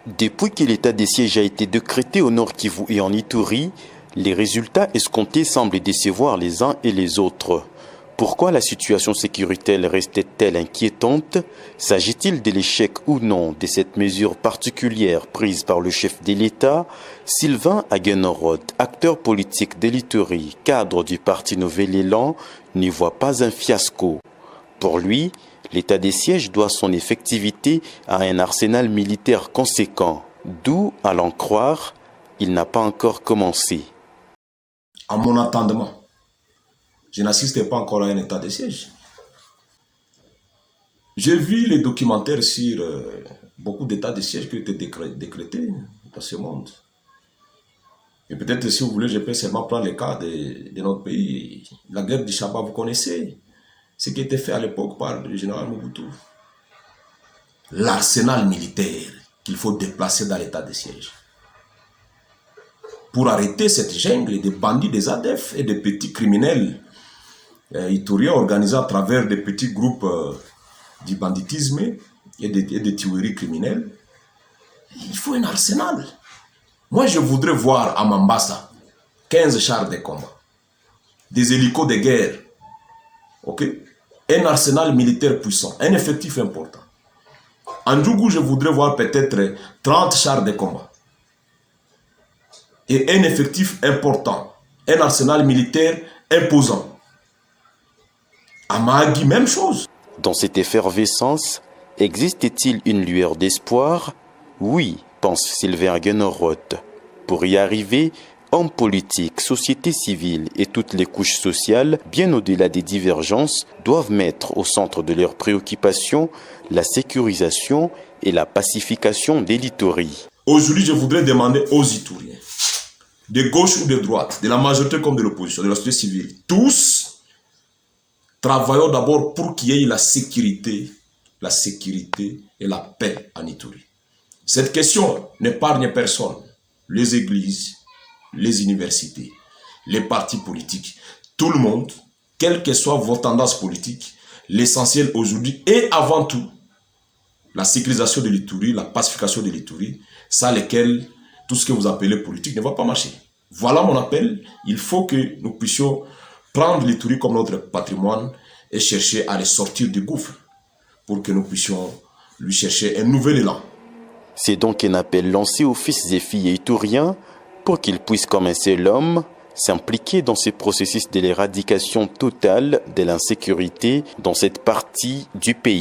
Depuis que l'état de siège a été décrété au Nord Kivu et en Ituri, les résultats escomptés semblent décevoir les uns et les autres. Pourquoi la situation sécuritaire restait-elle inquiétante? S'agit-il de l'échec ou non de cette mesure particulière prise par le chef de l'État? Sylvain Aguenorod, acteur politique de l'Ituri, cadre du parti Nouvel Élan, n'y voit pas un fiasco. Pour lui, l'état des sièges doit son effectivité à un arsenal militaire conséquent, d'où, à l'en croire, il n'a pas encore commencé. À mon entendement, je n'assistais pas encore à un état de siège. J'ai vu les documentaires sur beaucoup d'états de siège qui ont été décrétés dans ce monde. Et peut-être, si vous voulez, je peux seulement prendre le cas de notre pays. La guerre du Shabbat, vous connaissez ce qui était fait à l'époque par le général Mobutu. L'arsenal militaire qu'il faut déplacer dans l'état de siège pour arrêter cette jungle de bandits, des ADF et des petits criminels ituriens organisés à travers des petits groupes du banditisme et des tueries criminelles. Il faut un arsenal. Moi, je voudrais voir à Mambasa 15 chars de combat, des hélicos de guerre, un arsenal militaire puissant, un effectif important. En Djougou, je voudrais voir peut-être 30 chars de combat et un effectif important, un arsenal militaire imposant. À Mahagi, même chose. Dans cette effervescence, existe-t-il une lueur d'espoir? Oui, pense Sylvain Aguenorod. Pour y arriver, hommes politiques, société civile et toutes les couches sociales, bien au-delà des divergences, doivent mettre au centre de leurs préoccupations la sécurisation et la pacification des l'Ituri. Aujourd'hui, je voudrais demander aux Ituriens, de gauche ou de droite, de la majorité comme de l'opposition, de la société civile, tous travaillons d'abord pour qu'il y ait la sécurité et la paix en Ituri. Cette question n'épargne personne. Les églises, les universités, les partis politiques, tout le monde, quelles que soient vos tendances politiques, l'essentiel aujourd'hui et avant tout, la sécurisation de l'Ituri, la pacification de l'Ituri, sans lesquelles tout ce que vous appelez politique ne va pas marcher. Voilà mon appel. Il faut que nous puissions prendre l'Ituri comme notre patrimoine et chercher à les sortir du gouffre pour que nous puissions lui chercher un nouvel élan. C'est donc un appel lancé aux fils et filles ituriens pour qu'ils puissent, comme un seul homme, s'impliquer dans ce processus de l'éradication totale de l'insécurité dans cette partie du pays.